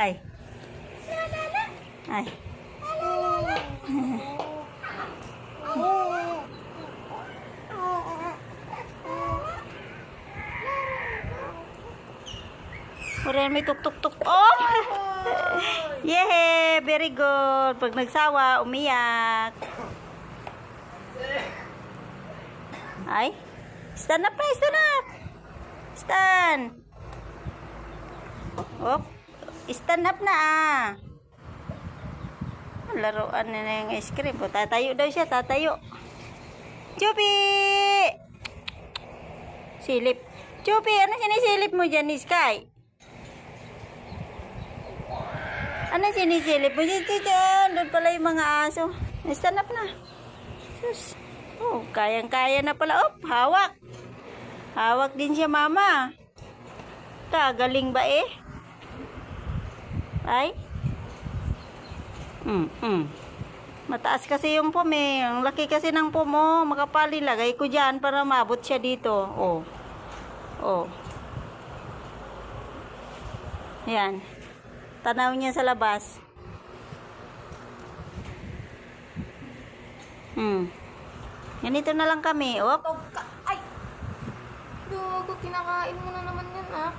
Ay. Ay. Pura may tuk-tuk-tuk. Oh! Yehey! Very good. Pag nagsawa, umiyak. Ay. Stand up na, stand up. Stand. Oh. Stand up na ah. Laruan na yung ice cream. O, tatayo daw siya, tatayo. Chupi! Silip. Chupi, ano sinisilip mo dyan, Sky? Ano sinisilip mo dyan? Doon pala yung mga aso. Stand up na. Sus. Oh, kayang-kaya na pala. Oh, hawak. Hawak din siya, mama. Kagaling ba eh? Ay? Mataas kasi yung pom eh. Ang laki kasi ng pom oh. Makapali, lagay ko dyan para maabot siya dito. Oh. Oh. Yan. Tanaw niya sa labas. Ganito na lang kami. Oh. Ay! Dugo, kinakain mo na naman yan ah.